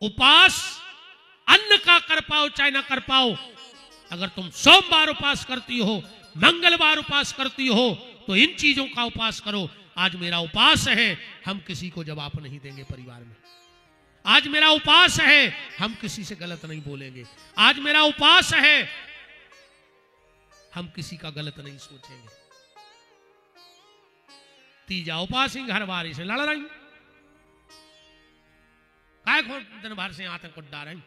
उपास अन्न का कर पाओ चाहे ना कर पाओ, अगर तुम सोमवार उपास करती हो, मंगलवार उपास करती हो, तो इन चीजों का उपास करो। आज मेरा उपास है, हम किसी को जवाब नहीं देंगे परिवार में। आज मेरा उपास है, हम किसी से गलत नहीं बोलेंगे। आज मेरा उपास है, हम किसी का गलत नहीं सोचेंगे। तीजा उपास ही घर वारी से लड़ रही, काय को दिन भर से आतंक को डा रही।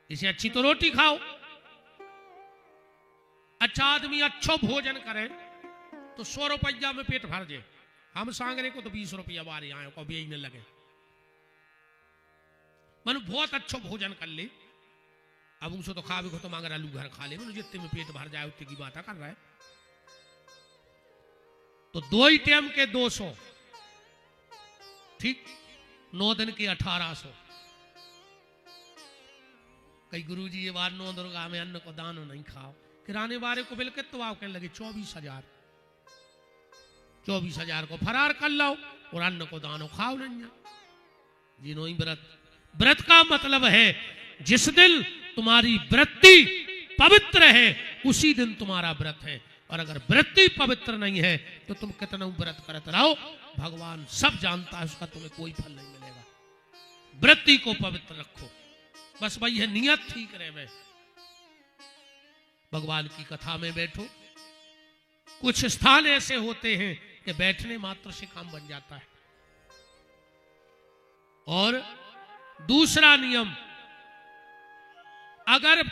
इसे अच्छी तो रोटी खाओ, अच्छा आदमी अच्छो भोजन करे तो 100 रुपया में पेट भर जाए। हम सांगरे को तो 20 रुपया बारे आए को भी न लगे। मन बहुत अच्छो भोजन कर ले, अब उनसे तो खावे को तो मांग आलू घर खा ले, जितने में पेट भर जाए उतने की बात कर रहा है। तो 2 ही टाइम के 200, ठीक, 9 दिन के 1800। कई गुरुजी ये बार 9 दुर्गा में अन्न को दान नहीं खाओ, किराने वाले को बिल कितने आप कहने लगे 24,000। 24,000 को फरार कर लो और अन्न को दानो खाओ नहीं। जिन्हों व्रत का मतलब है जिस दिन तुम्हारी वृत्ति पवित्र है उसी दिन तुम्हारा व्रत है। और अगर वृत्ति पवित्र नहीं है तो तुम कितना व्रत करते रहो, भगवान सब जानता है, उसका तुम्हें कोई फल नहीं मिलेगा। वृत्ति को पवित्र रखो, बस भाई है नियत ठीक रहे। में भगवान की कथा में बैठो। कुछ स्थान ऐसे होते हैं कि बैठने मात्र से काम बन जाता है। और दूसरा नियम, अगर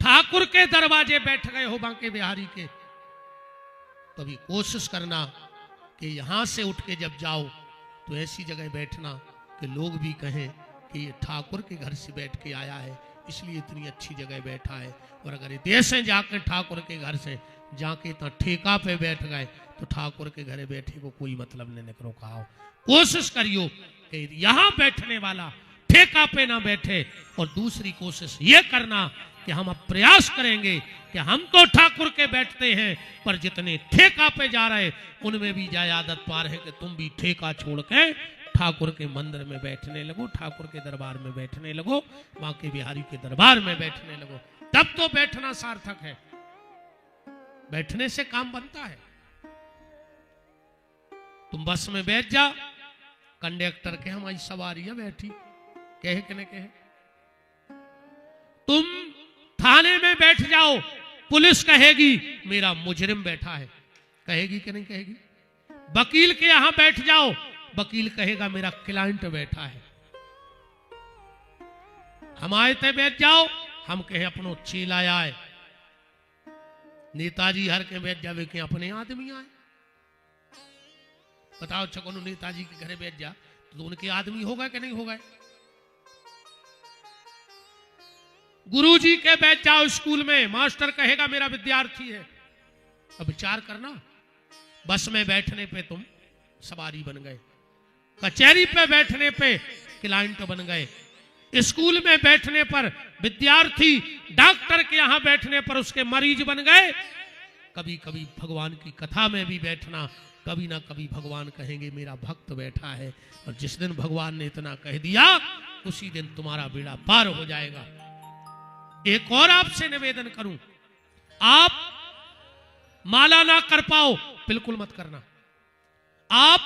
ठाकुर के दरवाजे बैठ गए हो बांके बिहारी के, तभी कोशिश करना कि यहां से उठ के जब जाओ तो ऐसी जगह बैठना कि लोग भी कहें कि ये ठाकुर के घर से बैठ के आया है, इसलिए इतनी अच्छी जगह बैठा है। और अगर ये देश से जाकर ठाकुर के घर से जाके तो ठेका पे बैठ गए तो ठाकुर के घरे बैठे को कोई मतलब नहीं निकलो। खाओ, कोशिश करियो कि यहां बैठने वाला ठेका पे ना बैठे। और दूसरी कोशिश ये करना कि हम अब प्रयास करेंगे कि हम तो ठाकुर के बैठते हैं, पर जितने ठेका पे जा रहे उनमें भी जाए आदत पार है कि तुम भी ठेका छोड़ के ठाकुर के मंदिर में बैठने लगो, ठाकुर के दरबार में बैठने लगो, बांके बिहारी के दरबार में बैठने लगो। तब तो बैठना सार्थक है, बैठने से काम बनता है। तुम बस में बैठ जा, कंडक्टर के हमारी सवारी है बैठी, कहे कि नहीं कहे। तुम थाने में बैठ जाओ, पुलिस कहेगी मेरा मुजरिम बैठा है, कहेगी कि नहीं कहेगी। वकील के यहां बैठ जाओ, वकील कहेगा मेरा क्लाइंट बैठा है। हम आए थे बैठ जाओ, हम कहे अपनो चेला आए। नेताजी हर के बैठ जावे कि अपने आदमी आए। बताओ छको नेताजी के घरे बैठ जा तो उनके आदमी होगा कि नहीं होगा। गुरुजी के बैठ जाओ स्कूल में, मास्टर कहेगा मेरा विद्यार्थी है। अब विचार करना, बस में बैठने पे तुम सवारी बन गए, कचहरी पे बैठने पे क्लाइंट बन गए, स्कूल में बैठने पर विद्यार्थी, डॉक्टर के यहां बैठने पर उसके मरीज बन गए। कभी कभी भगवान की कथा में भी बैठना, कभी ना कभी भगवान कहेंगे मेरा भक्त बैठा है। और जिस दिन भगवान ने इतना कह दिया उसी दिन तुम्हारा बेड़ा पार हो जाएगा। एक और आपसे निवेदन करूं, आप माला ना कर पाओ बिल्कुल मत करना, आप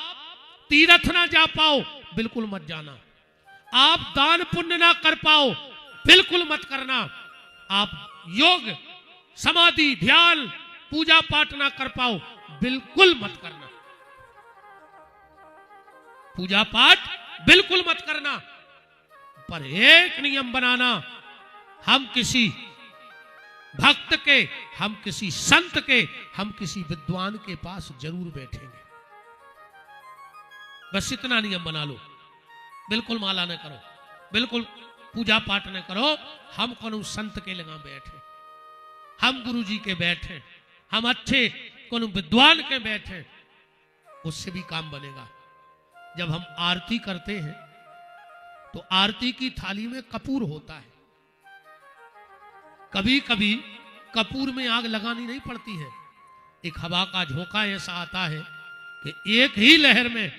तीर्थ ना जा पाओ बिल्कुल मत जाना, आप दान पुण्य ना कर पाओ बिल्कुल मत करना, आप योग समाधि ध्यान पूजा पाठ ना कर पाओ बिल्कुल मत करना, पूजा पाठ बिल्कुल मत करना। पर एक नियम बनाना, हम किसी भक्त के, हम किसी संत के, हम किसी विद्वान के पास जरूर बैठेंगे। बस इतना नियम बना लो। बिल्कुल माला न करो, बिल्कुल पूजा पाठ न करो, हम कोनो संत के लगा बैठे, हम गुरु जी के बैठे, हम अच्छे कोनो विद्वान के बैठे, उससे भी काम बनेगा। जब हम आरती करते हैं तो आरती की थाली में कपूर होता है। कभी कभी कपूर में आग लगानी नहीं पड़ती है, एक हवा का झोंका ऐसा आता है कि एक ही लहर में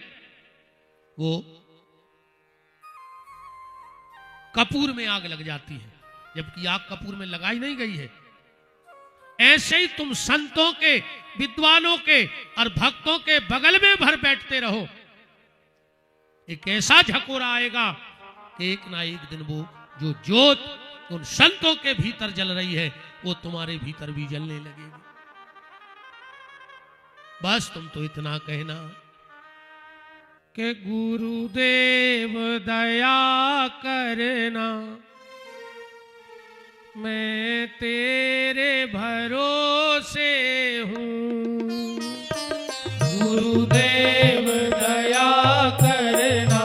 वो कपूर में आग लग जाती है, जबकि आग कपूर में लगाई नहीं गई है। ऐसे ही तुम संतों के, विद्वानों के और भक्तों के बगल में भर बैठते रहो, एक ऐसा झकोरा आएगा कि एक ना एक दिन वो जो ज्योत उन संतों के भीतर जल रही है वो तुम्हारे भीतर भी जलने लगेगी। बस तुम तो इतना कहना कि गुरुदेव दया करना, मैं तेरे भरोसे हूँ। गुरुदेव दया करना,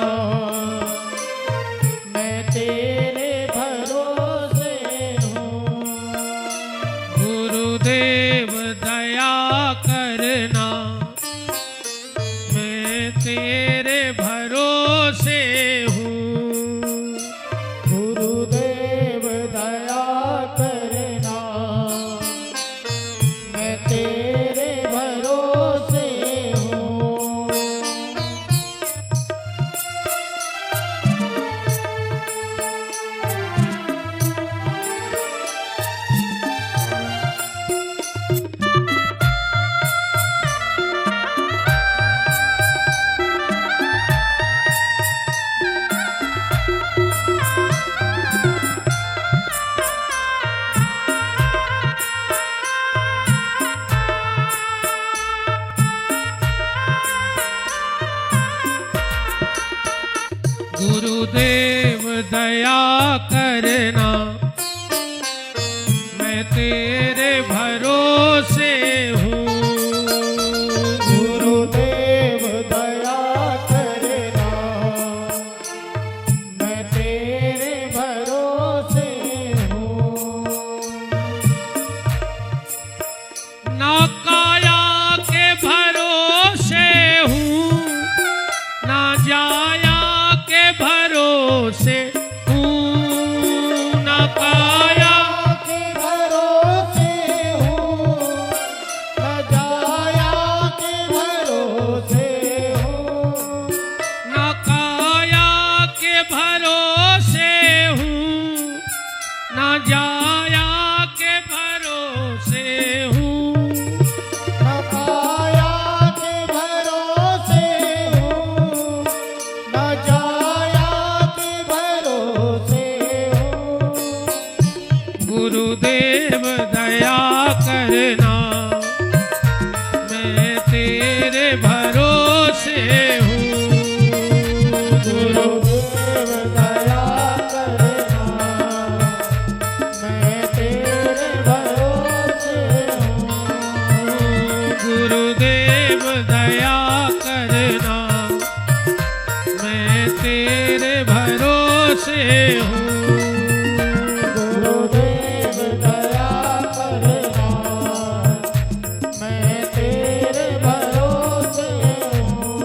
मैं तेरे भरोसे हूँ। गुरुदेव दया करना, मैं तेरे भरोसे हूँ। गुरुदेव दया करना, मैं तेरे भरोसे हूँ। गुरुदेव दया करना, मैं तेरे भरोसे हूँ। गुरुदेव दया करना, मैं तेरे भरोसे हूँ। ना काया के भरोसे हूँ, ना जाया के भरोसे हूँ। ना काया के भरोसे हूँ, ना जाया के भरोसे हूँ। ना काया के भरोसे हूँ, ना जाया के भरोसे हूँ। ना काया के भरोसे हूँ, ना जाया के भरोसे हूँ। गुरुदेव दया करना, मैं तेरे भरोसे हूँ। गुरुदेव दया करना, मैं तेरे भरोसे हूँ। गुरुदेव दया करना, मैं तेरे भरोसे हूँ। गुरुदेव दया करना, मैं तेरे भरोसे हूँ।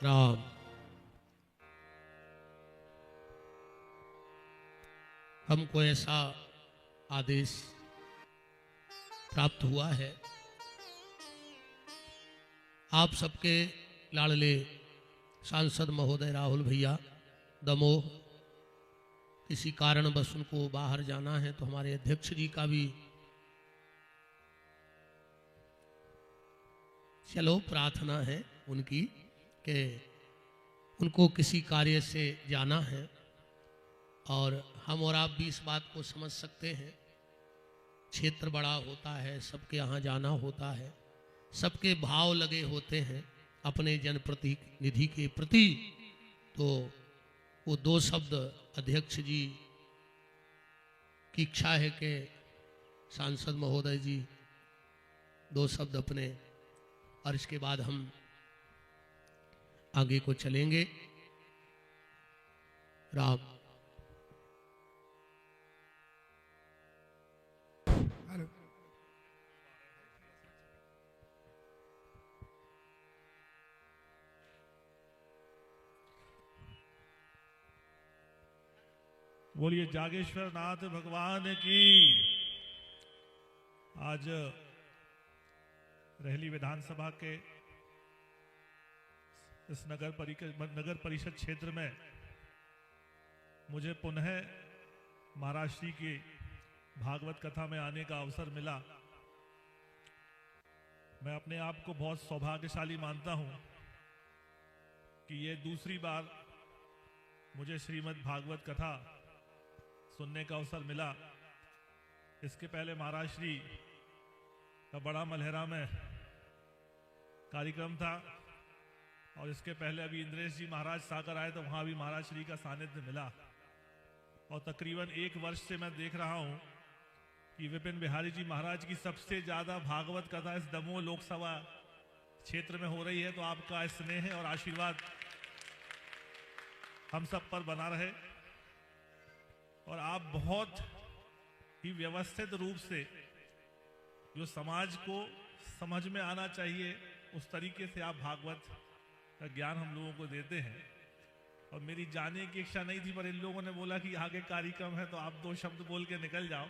राम हमको ऐसा आदेश प्राप्त हुआ है, आप सबके लाडले सांसद महोदय राहुल भैया दमोह किसी कारणवश उनको बाहर जाना है, तो हमारे अध्यक्ष जी का भी चलो प्रार्थना है उनकी कि उनको किसी कार्य से जाना है, और हम और आप भी इस बात को समझ सकते हैं। क्षेत्र बड़ा होता है, सबके यहाँ जाना होता है, सबके भाव लगे होते हैं अपने जनप्रतिनिधि के प्रति। तो वो दो शब्द अध्यक्ष जी की इच्छा है कि सांसद महोदय जी दो शब्द अपने, और इसके बाद हम आगे को चलेंगे। राम बोलिए जागेश्वर नाथ भगवान की। आज रहली विधानसभा के इस नगर परिषद क्षेत्र में मुझे पुनः महाराष्ट्र की भागवत कथा में आने का अवसर मिला। मैं अपने आप को बहुत सौभाग्यशाली मानता हूं कि ये दूसरी बार मुझे श्रीमद् भागवत कथा सुनने का अवसर मिला। इसके पहले महाराष्ट्री का बड़ा मलहरा में कार्यक्रम था और इसके पहले अभी इंद्रेश जी महाराज सागर आए तो वहां भी महाराज श्री का सानिध्य मिला। और तकरीबन 1 वर्ष से मैं देख रहा हूं कि विपिन बिहारी जी महाराज की सबसे ज्यादा भागवत कथा इस दमोह लोकसभा क्षेत्र में हो रही है। तो आपका स्नेह और आशीर्वाद हम सब पर बना रहे और आप बहुत ही व्यवस्थित रूप से जो समाज को समझ में आना चाहिए उस तरीके से आप भागवत का ज्ञान हम लोगों को देते हैं। और मेरी जाने की इच्छा नहीं थी, पर इन लोगों ने बोला कि आगे कार्यक्रम है तो आप 2 शब्द बोल के निकल जाओ।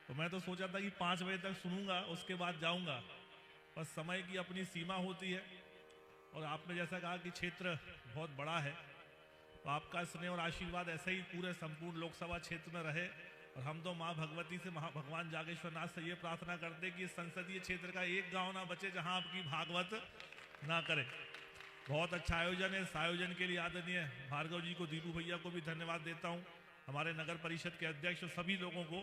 तो मैं तो सोचा था कि 5 बजे तक सुनूंगा, उसके बाद जाऊंगा, पर समय की अपनी सीमा होती है। और आपने जैसा कहा कि क्षेत्र बहुत बड़ा है, तो आपका स्नेह और आशीर्वाद ऐसे ही पूरे संपूर्ण लोकसभा क्षेत्र में रहे। और हम तो माँ भगवती से भगवान जागेश्वर नाथ से ये प्रार्थना करते कि इस संसदीय क्षेत्र का एक गांव ना बचे जहां आपकी भागवत ना करे। बहुत अच्छा आयोजन है। इस आयोजन के लिए आदरणीय भार्गव जी को, दीपू भैया को भी धन्यवाद देता हूं, हमारे नगर परिषद के अध्यक्ष, सभी लोगों को,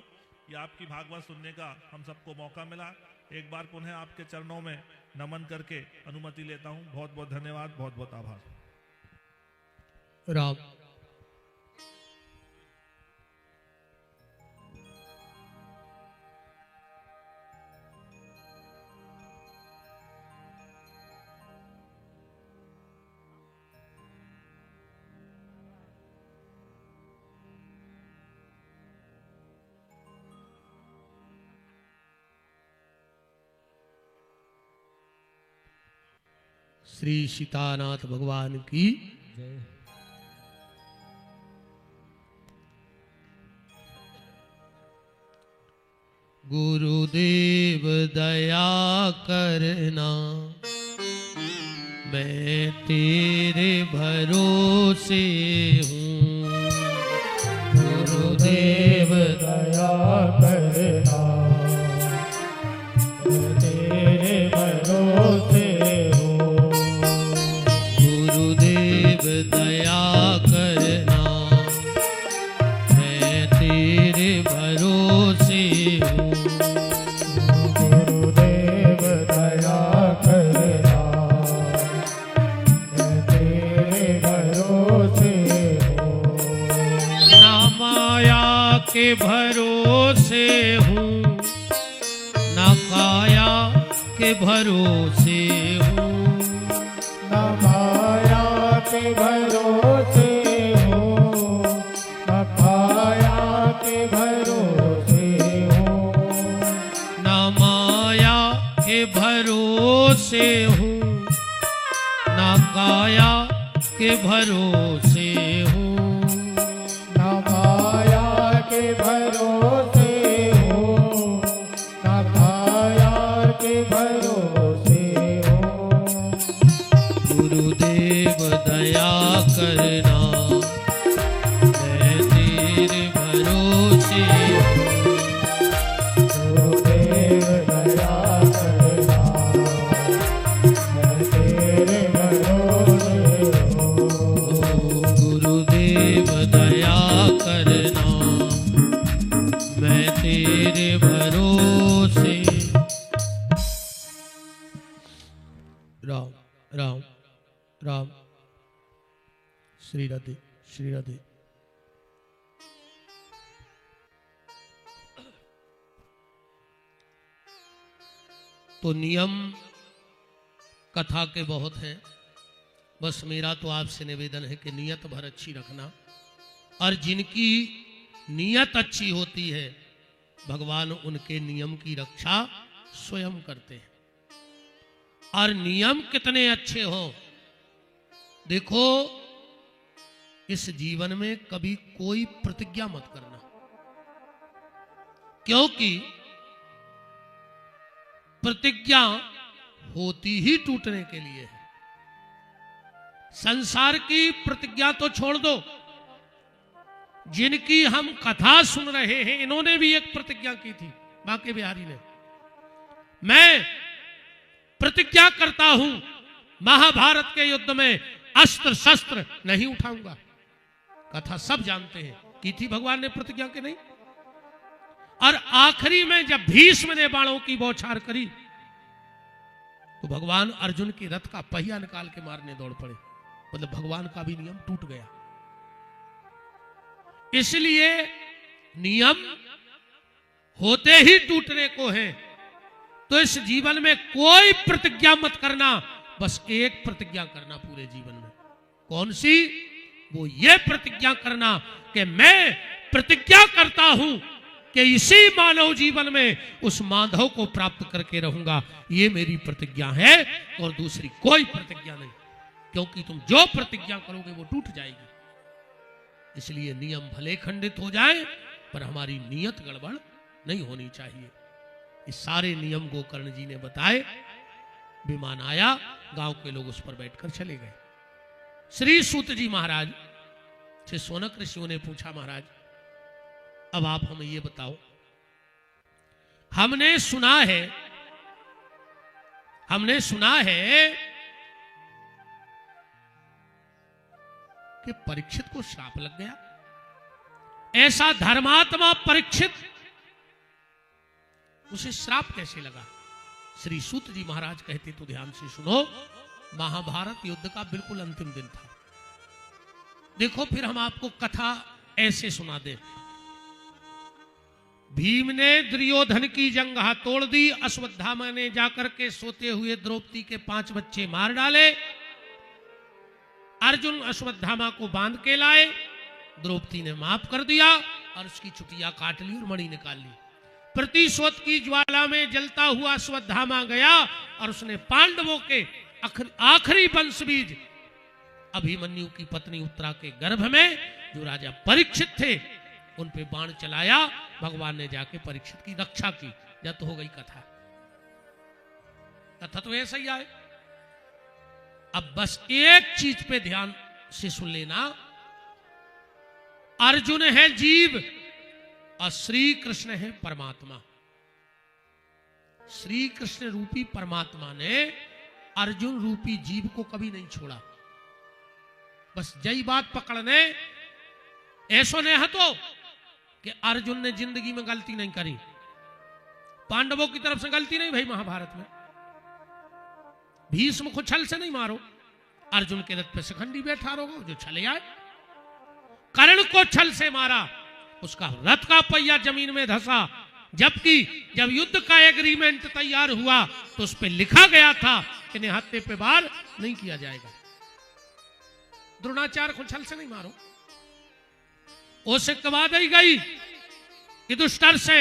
ये आपकी भागवत सुनने का हम सबको मौका मिला। एक बार पुनः आपके चरणों में नमन करके अनुमति लेता हूं। बहुत बहुत धन्यवाद, बहुत बहुत आभार। राम श्री सीतानाथ भगवान की जय। गुरुदेव दया करना, मैं तेरे भरोसे हूँ। गुरुदेव दया करना, मैं तेरे भरोसे दया करना, मैं तेरे भरोसे हूँ। गुरुदेव दया करना, मैं तेरे भरोसे हूँ। ना माया के भरोसे हूँ, ना काया के भरोसे हूँ। ना माया के भरोसे हो, न काया के भरोसे हो। न माया के भरोसे हो, न काया के भरोसे हो। न माया के भरोसे हो, न काया के भरोसे हो। गुरुदेव दया करना, मैं तेरे भरोसे हूँ। गुरुदेव दया करना, मैं तेरे भरोसे हूँ। गुरुदेव दया करना, मैं तेरे भरोसे। राम राम राम। श्री राधे, श्री राधे। तो नियम कथा के बहुत हैं, बस मेरा तो आपसे निवेदन है कि नियत भर अच्छी रखना। और जिनकी नियत अच्छी होती है, भगवान उनके नियम की रक्षा स्वयं करते हैं। और नियम कितने अच्छे हो, देखो, इस जीवन में कभी कोई प्रतिज्ञा मत करना, क्योंकि प्रतिज्ञा होती ही टूटने के लिए है। संसार की प्रतिज्ञा तो छोड़ दो, जिनकी हम कथा सुन रहे हैं इन्होंने भी एक प्रतिज्ञा की थी, बांके बिहारी ने। मैं प्रतिज्ञा करता हूं महाभारत के युद्ध में अस्त्र शस्त्र नहीं उठाऊंगा। कथा सब जानते हैं, की थी भगवान ने प्रतिज्ञा के नहीं। और आखिरी में जब भीष्म ने बाणों की बौछार करी तो भगवान अर्जुन के रथ का पहिया निकाल के मारने दौड़ पड़े। मतलब भगवान का भी नियम टूट गया। इसलिए नियम होते ही टूटने को है। तो इस जीवन में कोई प्रतिज्ञा मत करना, बस एक प्रतिज्ञा करना पूरे जीवन में। कौन सी? वो ये प्रतिज्ञा करना कि मैं प्रतिज्ञा करता हूं कि इसी मानव जीवन में उस माधव को प्राप्त करके रहूंगा। ये मेरी प्रतिज्ञा है और दूसरी कोई प्रतिज्ञा नहीं, क्योंकि तुम जो प्रतिज्ञा करोगे वो टूट जाएगी। इसलिए नियम भले खंडित हो जाए पर हमारी नीयत गड़बड़ नहीं होनी चाहिए। इस सारे नियम गोकर्ण जी ने बताए। विमान आया, गांव के लोग उस पर बैठकर चले गए। श्री सूत जी महाराज से सोनक ऋषियों ने पूछा, महाराज अब आप हमें ये बताओ, हमने सुना है कि परीक्षित को श्राप लग गया। ऐसा धर्मात्मा परीक्षित, उसे श्राप कैसे लगा? श्री सूत जी महाराज कहते, तो ध्यान से सुनो, महाभारत युद्ध का बिल्कुल अंतिम दिन था। देखो फिर हम आपको कथा ऐसे सुना दे। भीम ने दुर्योधन की जंघा तोड़ दी। अश्वत्थामा ने जाकर के सोते हुए द्रौपदी के 5 बच्चे मार डाले। अर्जुन अश्वत्थामा को बांध के लाए, द्रौपदी ने माफ कर दिया और उसकी चुटिया काट ली और मणि निकाल ली। प्रतिशोध की ज्वाला में जलता हुआ अश्वत्थामा गया और उसने पांडवों के आखिरी वंशबीज अभिमन्यु की पत्नी उत्तरा के गर्भ में जो राजा परीक्षित थे उन पे बाण चलाया। भगवान ने जाके परीक्षित की रक्षा की। जब तो हो गई कथा। कथा तो ऐसा ही आए। अब बस एक चीज पे ध्यान से सुन लेना, अर्जुन है जीव और श्री कृष्ण है परमात्मा। श्री कृष्ण रूपी परमात्मा ने अर्जुन रूपी जीव को कभी नहीं छोड़ा। बस यही बात पकड़ने, ऐसो ने हतो कि अर्जुन ने जिंदगी में गलती नहीं करी। पांडवों की तरफ से गलती नहीं भाई महाभारत में। भीष्म को छल से नहीं मारो, अर्जुन के रथ पे शिखंडी बैठा रहोगे जो छले आए। कर्ण को छल से मारा, उसका रथ का पहिया जमीन में धंसा। जबकि जब युद्ध का एग्रीमेंट तैयार हुआ तो उस पर लिखा गया था कि निहत्थे पे वार नहीं किया जाएगा। द्रोणाचार्य को छल से नहीं मारो। उसे कवा दी गई युधिष्ठिर से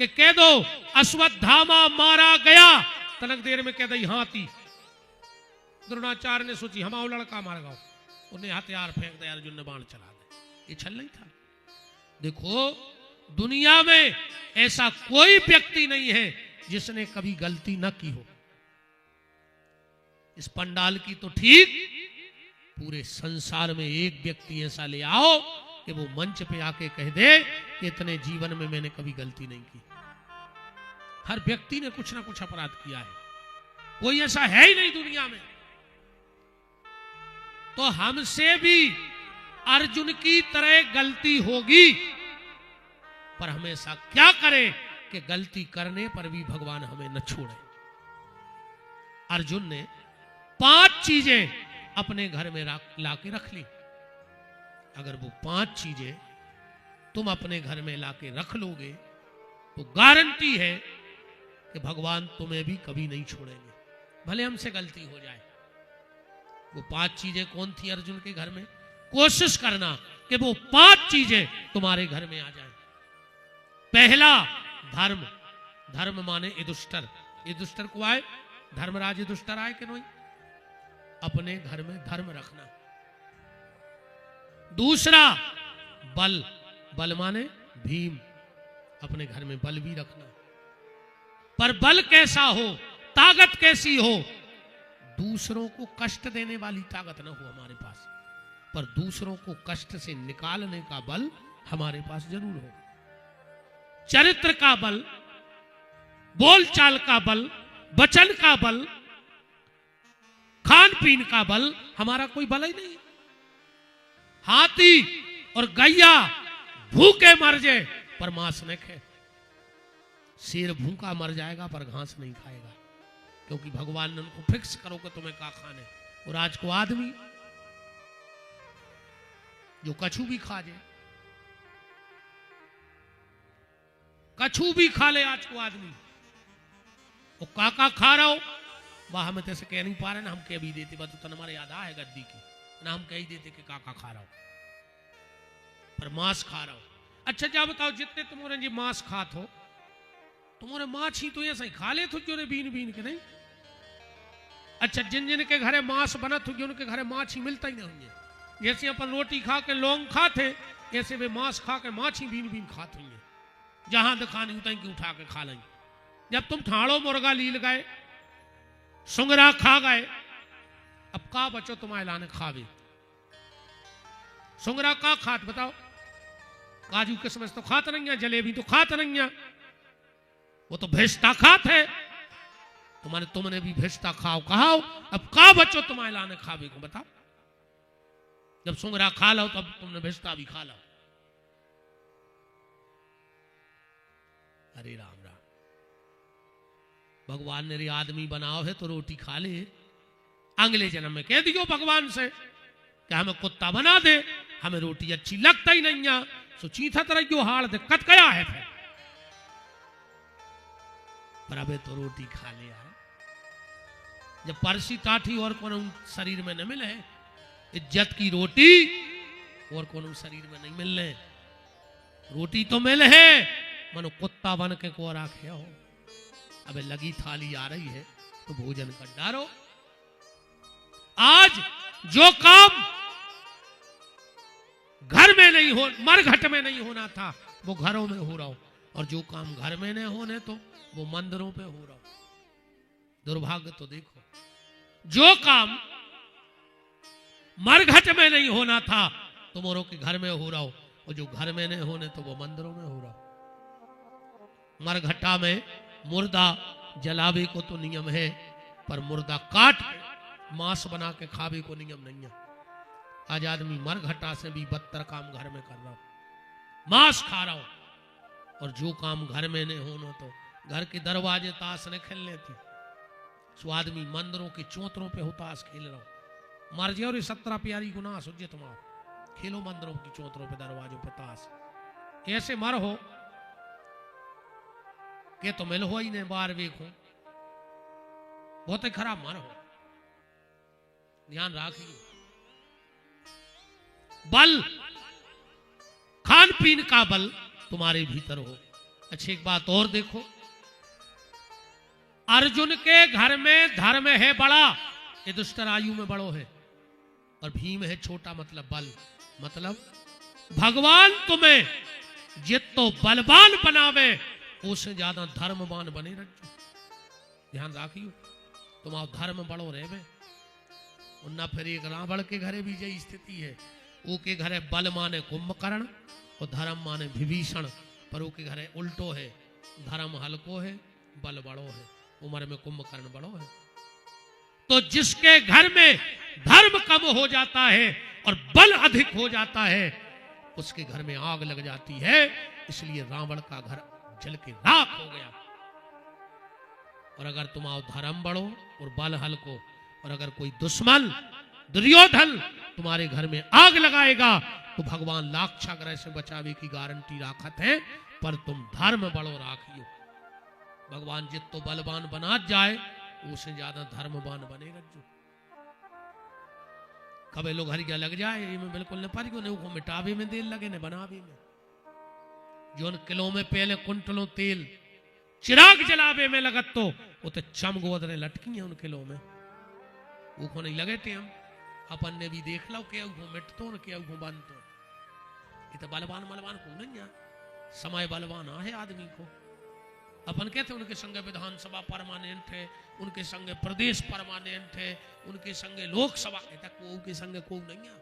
कि कह दो अश्वत्थामा मारा गया, तनक देर में कह दी हाथी। द्रोणाचार्य ने सोची हमारा लड़का मार गया, उन्हें हथियार फेंक दिया, अर्जुन ने बाण चला दिया। ये छल नहीं था। देखो दुनिया में ऐसा कोई व्यक्ति नहीं है जिसने कभी गलती न की हो। इस पंडाल की तो ठीक, पूरे संसार में एक व्यक्ति ऐसा ले आओ कि वो मंच पे आके कह दे कि इतने जीवन में मैंने कभी गलती नहीं की। हर व्यक्ति ने कुछ ना कुछ अपराध किया है, कोई ऐसा है ही नहीं दुनिया में। तो हमसे भी अर्जुन की तरह गलती होगी, पर हमेशा क्या करें कि गलती करने पर भी भगवान हमें न छोड़े। अर्जुन ने 5 चीजें अपने घर में लाके रख ली। अगर वो 5 चीजें तुम अपने घर में लाके रख लोगे तो गारंटी है कि भगवान तुम्हें भी कभी नहीं छोड़ेंगे, भले हमसे गलती हो जाए। वो 5 चीजें कौन थी अर्जुन के घर में? कोशिश करना कि वो 5 चीजें तुम्हारे घर में आ जाए। पहला धर्म। धर्म माने युधिष्ठिर। युधिष्ठिर को आए, धर्मराज युधिष्ठिर आए कि नहीं? अपने घर में धर्म रखना। दूसरा बल। बल माने भीम, अपने घर में बल भी रखना। पर बल कैसा हो, ताकत कैसी हो? दूसरों को कष्ट देने वाली ताकत न हो हमारे पास, पर दूसरों को कष्ट से निकालने का बल हमारे पास जरूर हो। चरित्र का बल, बोलचाल का बल, वचन का बल, खान पीन का बल हमारा कोई बल ही नहीं। हाथी और गैया भूखे मर जाए पर मांस न खाए, शेर भूखा मर जाएगा पर घास नहीं खाएगा, क्योंकि भगवान ने उनको फिक्स करो कि तुम्हें क्या खाने। और आज को आदमी जो कछू भी खा जाए, कछू भी खा ले आज को आदमी, वो काका खा रहा हो वाह, हमें तैसे कह नहीं पा रहे ना, हम कह भी देते बात तो हमारे याद है गद्दी की ना, हम कह ही देते कि काका खा रहा हो पर मांस खा रहा हो। अच्छा जा बताओ, जितने तुम्हारे जी मांस खात हो, तुम्हारे माछ ही तो ऐसा ही खा ले थो जो बीन बीन के नहीं। अच्छा जिन जिन के घरे मांस बनत हो उनके घरे माछ ही मिलता ही नहीं होंगे। जैसे अपन रोटी खा के लौंग खाते, ऐसे वे मांस खा के माछ ही बीन बीन खाते होंगे, जहां दिखानी उतनी की उठा के खा लेंगे। जब तुम ठाड़ो मुर्गा लील गए, सुंगरा खा गए, अब का बचो तुम्हारे लाने खावे। सुंगरा का खात बताओ, काजू किशमिश तो खात नहीं है, जलेबी तो खात नहीं है, वो तो भेजता खात है। तुमने भी भेजता खाओ कहाओ, अब का बचो तुम्हारे लाने खावे को बताओ। जब सुंगरा खा लो तब तुमने भेजता भी खा लो। अरे राम राम, भगवान ने रे आदमी बनाओ है तो रोटी खा ले। अगले जन्म में कह दियो भगवान से कि हमें कुत्ता बना दे, हमें रोटी अच्छी लगता ही नहीं है, सो चीथा तरह जो हाड़ दिक्कत क्या है फिर। पर अबे तो रोटी खा लिया है। जब परसी टाठी और कौन शरीर में न मिले, इज्जत की रोटी और कौन शरीर में नहीं मिलने। रोटी तो मिले है, मनो कुत्ता बन के को राखे हो। अबे लगी थाली आ रही है तो भोजन कर डालो। आज जो काम घर में नहीं हो, मरघट में नहीं होना था, वो घरों में हो रहा हो, और जो काम घर में नहीं होने तो वो मंदिरों पे हो रहा हो। दुर्भाग्य तो देखो, जो काम मरघट में नहीं होना था तुमों के घर में हो रहा हो, और जो घर में नहीं होने तो वो मंदिरों में हो रहा हो। मरघटा में मुर्दा जलावे को तो नियम है, पर मुर्दा काट मांस बना के खावे को नियम नहीं है। आज आदमी मरघटा से भी बदतर काम घर में कर रहा हो, मांस खा रहा हो, और जो काम घर में नहीं होना तो घर के दरवाजे ताश ने खेलने थी, सो आदमी मंदिरों के चौतरों पे हो ताश खेल रहा हो। मर जाओ रे 17 प्यारी गुनाह सुझे तुम्हारा, खेलो मंदिरों की चौतरों पे दरवाजों पे ताश। ऐसे मर हो के तो मिल हो ही नहीं, बार वेखो बहुत ही खराब मर हो। ध्यान रखिए, बल खान पीन का बल तुम्हारे भीतर हो। अच्छा एक बात और देखो, अर्जुन के घर में धर्म है बड़ा, ये दुष्टर आयु में बड़ो है, और भीम है छोटा, मतलब बल। मतलब भगवान तुम्हें जितो बलवान बनावे उससे ज्यादा धर्मवान बने रखो। ध्यान रखियो, तुम आप धर्म बड़ो रहे उन्ना। फिर एक रावण के घरे भी यही स्थिति है, वो के घरे बल माने कुंभकर्ण और धर्म माने विभीषण, पर वो के घरे उल्टो है, धर्म हल्को है बल बड़ो है, उम्र में कुंभकर्ण बड़ो है। तो जिसके घर में धर्म कम हो जाता है और बल अधिक हो जाता है, उसके घर में आग लग जाती है। इसलिए रावण का घर जल के राख हो गया। और अगर तुम आओ धर्म बढ़ो और बल हल्को, और अगर कोई दुश्मन दुर्योधन तुम्हारे घर में आग लगाएगा तो भगवान लाक्षाग्रह से बचावे की गारंटी राखत है, पर तुम धर्म बढ़ो राखियो। भगवान जितो बलवान बना जाए उससे ज्यादा धर्मवान बनेगा। जो कभी लोग हरिया लग जाए इनमें बिल्कुल न पारी को मिटावे में देर लगे न बनावे में। जो किलो में पहले कुंटलों तेल चिराग जलावे में लगत तो चम गोदरे लटकी है उन किलो में, वो को नहीं लगे थे। हम अपन ने भी देख लो क्या मिट तो न क्या बन तो, ये तो बलवान मलवान को नहीं है, समय बलवान है आदमी को। अपन कहते उनके संगे विधानसभा परमानेंट है, उनके संगे प्रदेश परमानेंट है, उनके संगे लोकसभा, को के संगे को नहीं है।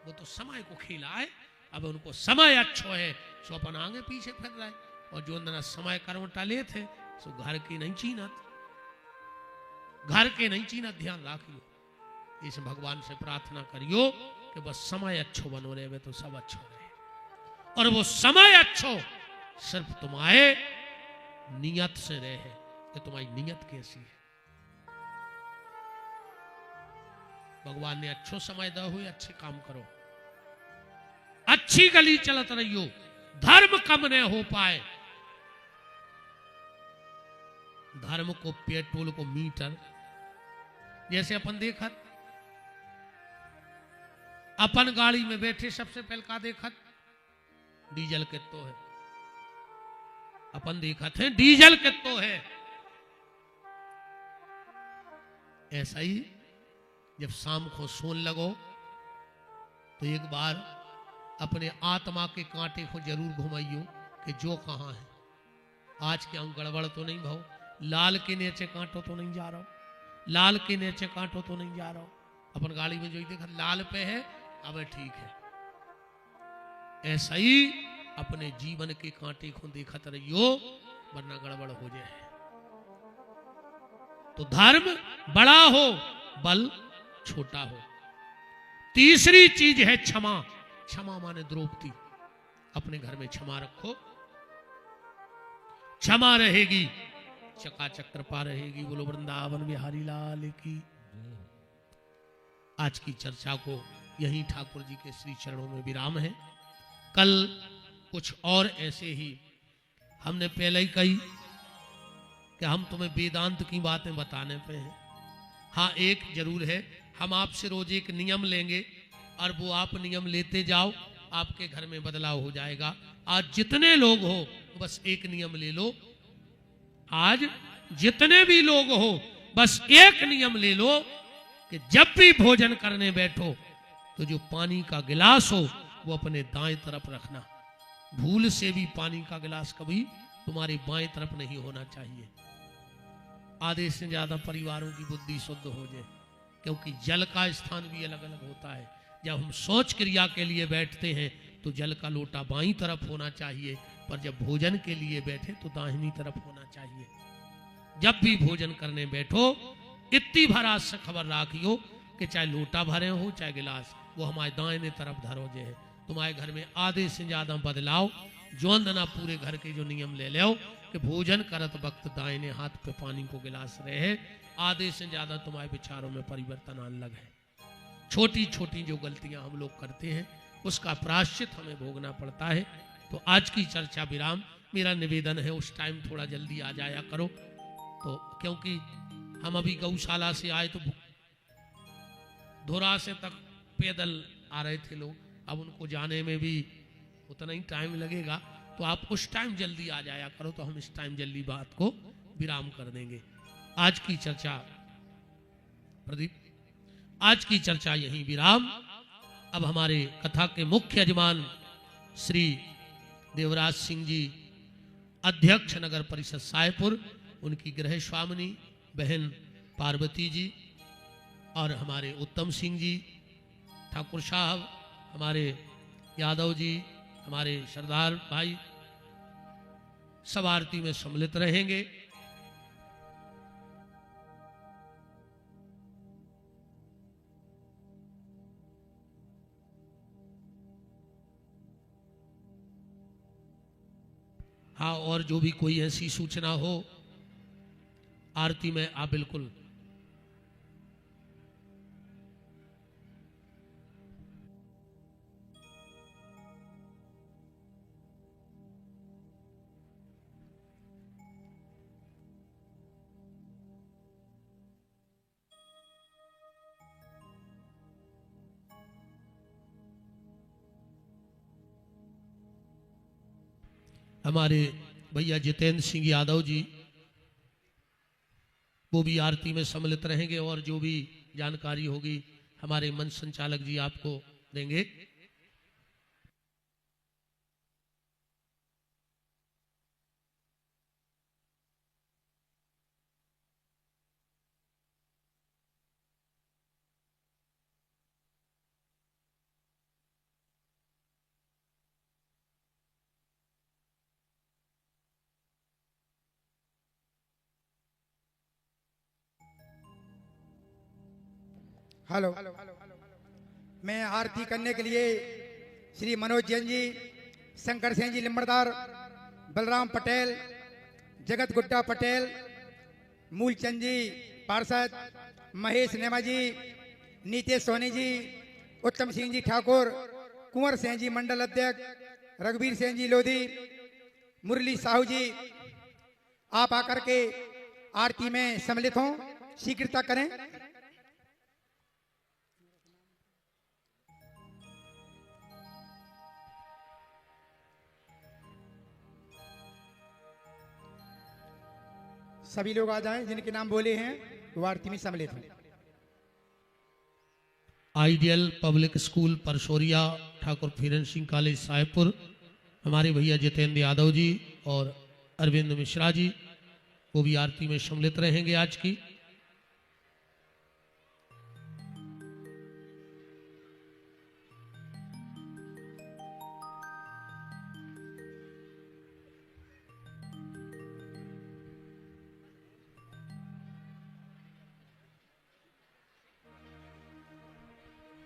वो तो समय को खेला है। अब उनको समय अच्छो है सो अपन आगे पीछे फिर रहे, और जो ना समय कर्म टाले थे सो घर की नहीं चीनत, घर के नहीं चीनत। ध्यान रखियो, इस भगवान से प्रार्थना करियो कि बस समय अच्छो बनो रहे तो सब अच्छो रहे, और वो समय अच्छो सिर्फ तुम्हारे नियत से रहे कि तुम्हारी नियत कैसी है। भगवान ने अच्छो समय दा हुए, अच्छे काम करो, अच्छी गली चलत रहियो, धर्म कम न हो पाए। धर्म को पेट्रोल को मीटर, जैसे अपन देखत, अपन गाड़ी में बैठे सबसे पहले का देखत, डीजल कितो है। अपन देखत है डीजल कितो है। ऐसा ही जब शाम को सोन लगो तो एक बार अपने आत्मा के कांटे को जरूर घुमाइयो कि जो कहां है, आज के हम गड़बड़ तो नहीं भाव, लाल के नीचे कांटो तो नहीं जा रहा हूं, लाल के नीचे कांटो तो नहीं जा रहा हूं। अपन गाड़ी में जो देखा लाल पे है, अब ठीक है। ऐसा ही अपने जीवन के कांटे को देखत रहियो, वरना गड़बड़ हो जाए। तो धर्म बड़ा हो, बल छोटा हो। तीसरी चीज है क्षमा। क्षमा माने द्रौपदी, अपने घर में क्षमा रखो, क्षमा रहेगी चकाचक कृपा रहेगी। बोलो वृंदावन बिहारी लाल की। आज की चर्चा को यहीं ठाकुर जी के श्री चरणों में विराम है। कल कुछ और ऐसे ही हमने पहले ही कही कि हम तुम्हें वेदांत की बातें बताने पे हैं। हाँ, एक जरूर है, हम आपसे रोज एक नियम लेंगे और वो आप नियम लेते जाओ, आपके घर में बदलाव हो जाएगा। आज जितने लोग हो बस एक नियम ले लो, आज जितने भी लोग हो बस एक नियम ले लो कि जब भी भोजन करने बैठो तो जो पानी का गिलास हो वो अपने दाएं तरफ रखना। भूल से भी पानी का गिलास कभी तुम्हारे बाएं तरफ नहीं होना चाहिए। आधे से ज्यादा परिवारों की बुद्धि शुद्ध हो जाए, क्योंकि जल का स्थान भी अलग अलग होता है। जब हम शौच क्रिया के लिए बैठते हैं तो जल का लोटा बाईं तरफ होना चाहिए, पर जब भोजन के लिए बैठे तो दाहिनी तरफ होना चाहिए। जब भी भोजन करने बैठो इतनी भरा से खबर राखियो कि चाहे लोटा भरे हो चाहे गिलास, वो हमारे दाहिने तरफ धरो जे है। तुम्हारे घर में आधे से ज्यादा बदलाव जो ना पूरे घर के जो नियम ले लो कि भोजन करत वक्त दाहिने हाथ पे पानी को गिलास रहे, आधे से ज्यादा तुम्हारे विचारों में परिवर्तन आने लग है। छोटी छोटी जो गलतियां हम लोग करते हैं उसका प्रायश्चित हमें भोगना पड़ता है। तो आज की चर्चा विराम। मेरा निवेदन है उस टाइम थोड़ा जल्दी आ जाया करो, तो क्योंकि हम अभी गौशाला से आए तो धोरा से तक पैदल आ रहे थे लोग, अब उनको जाने में भी उतना ही टाइम लगेगा, तो आप उस टाइम जल्दी आ जाया करो, तो हम इस टाइम जल्दी बात को विराम कर देंगे। आज की चर्चा प्रदीप, आज की चर्चा यहीं विराम। अब हमारे कथा के मुख्य यजमान श्री देवराज सिंह जी, अध्यक्ष नगर परिषद सायपुर, उनकी गृह स्वामिनी बहन पार्वती जी, और हमारे उत्तम सिंह जी ठाकुर साहब, हमारे यादव जी, हमारे सरदार भाई सब आरती में सम्मिलित रहेंगे। हाँ, और जो भी कोई ऐसी सूचना हो आरती में आप बिल्कुल हमारे भैया जितेंद्र सिंह यादव जी वो भी आरती में सम्मिलित रहेंगे, और जो भी जानकारी होगी हमारे मंच संचालक जी आपको देंगे। हेलो। मैं आरती करने के लिए श्री मनोज जैन जी, शंकर सिंह जी लिम्बड़दार, बलराम पटेल, जगत गुड्डा पटेल, मूलचंद जी पार्षद, महेश नेमा जी, नीतेश सोनी जी, उत्तम सिंह जी ठाकुर, कुंवर सिंह जी मंडल अध्यक्ष, रघुवीर सिंह जी लोधी, मुरली साहू जी, आप आकर के आरती में सम्मिलित हों, स्वीकृता करें। सभी लोग आ जाएं जिनके नाम बोले हैं वो आरती में सम्मिलित हों। Ideal public school Parsoria, Thakur Firan Singh college Sahebpur, हमारे भैया जितेंद्र यादव जी और अरविंद मिश्रा जी वो भी आरती में सम्मिलित रहेंगे आज की।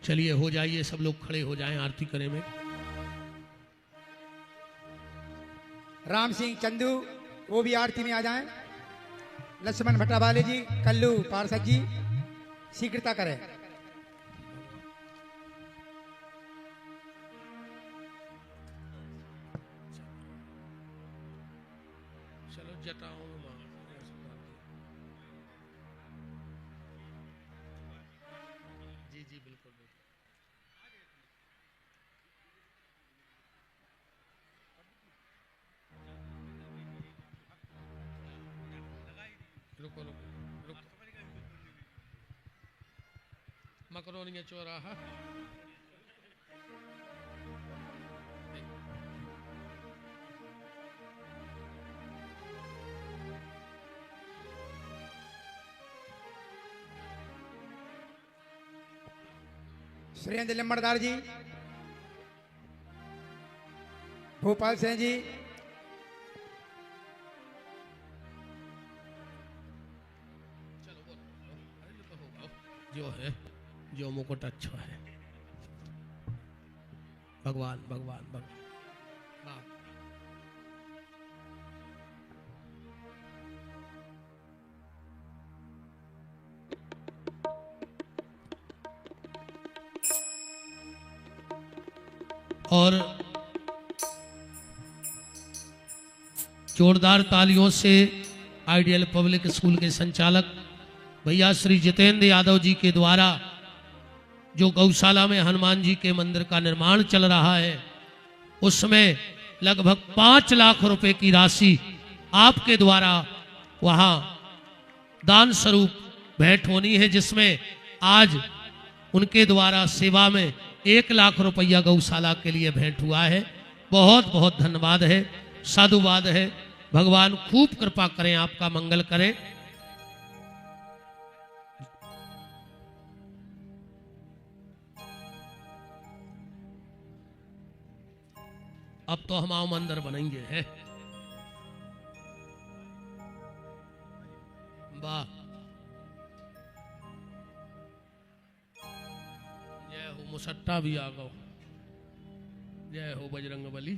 चलिए हो जाइए, सब लोग खड़े हो जाएं आरती करने में। राम सिंह चंदू वो भी आरती में आ जाएं। लक्ष्मण भट्टावाले जी, कल्लू पार्षद जी स्वीकृता करें। चलो जटाओ जी जी बिल्कुल रुको रुको रुको। मकरोनिया चौराहा सुरेंद्र लिम्बड़दार जी, भोपाल सिंह जी, चलो बोलो। अरे ये तो होगा जो है, जो मुकुट अच्छा है। भगवान भगवान भगवान हाँ। और जोरदार तालियों से आइडियल पब्लिक स्कूल के संचालक भैया श्री जितेंद्र यादव जी के द्वारा जो गौशाला में हनुमान जी के मंदिर का निर्माण चल रहा है, उसमें लगभग 5 लाख रुपए की राशि आपके द्वारा वहां दान स्वरूप भेंट होनी है, जिसमें आज उनके द्वारा सेवा में 1 लाख रुपया गौशाला के लिए भेंट हुआ है। बहुत बहुत धन्यवाद है, साधुवाद है। भगवान खूब कृपा करें, आपका मंगल करें। अब तो हम आओ मंदिर बनेंगे है। वाह, जय हो मुसट्टा भी आ गो, जय हो बजरंग बली।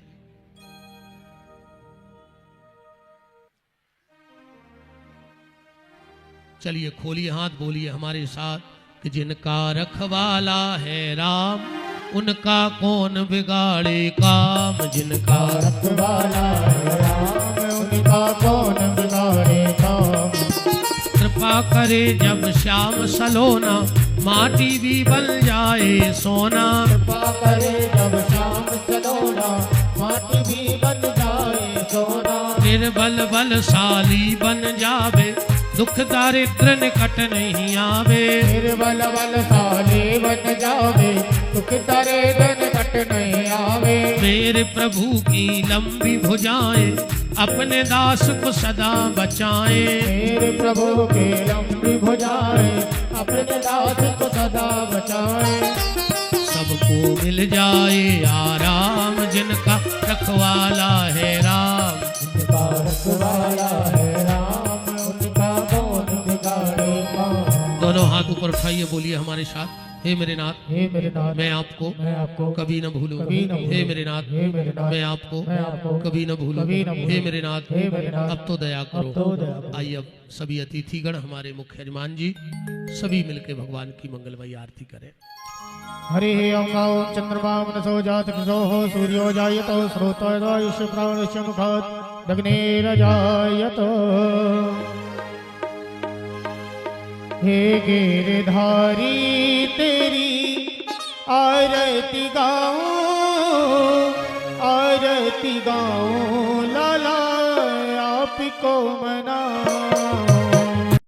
चलिए खोलिए हाथ, बोलिए हमारे साथ कि जिनका रखवाला है राम, उनका कौन बिगाड़े काम। जिनका रखवाला है राम, उनका कौन बिगाड़े काम। कृपा करे जब श्याम सलोना, माटी भी बन जाए सोना। कृपा करे जब श्याम सलोना, माटी भी बन जाए सोना। निर्बल बलशाली बन जावे, दुख दारिद्र निकट नहीं आवे। निर्बल बलशाली बन जावे, दुख दारिद्र निकट नहीं आवे। मेरे प्रभु की लंबी भुजाएं, अपने दास को सदा बचाए। मेरे प्रभु के लंबी भुजाएं, अपने दास को सदा बचाए। सबको मिल जाए आराम, जिनका रखवाला है राम। जिनका रखवाला है राम, उनका कौन बिगाड़े काम। दोनों हाथ ऊपर उठाइए, बोलिए हमारे साथ, हे मेरे नाथ हे मेरे नाथ मैं आपको मैं आपको कभी न भूलूंगा। कभी न भूलूंगा। हे मेरे नाथ हे मेरे नाथ मैं आपको मैं आपको कभी न भूलूंगा। कभी न भूलूंगा। हे मेरे नाथ हे मेरे नाथ अब तो दया अब तो करो। दया करो। आइए अब सभी अतिथिगण, हमारे मुख्य यजमान जी सभी मिलके भगवान की मंगलमयी आरती करें। हरि ओम गाओ चंद्रमा मनसो जात कृशोः सूर्यो जायतो श्रोतोदयुष्य प्राणस्य मुखात् दग्नेरजायतो। हे गिरधारी तेरी आरती गाऊं लाला आपको मना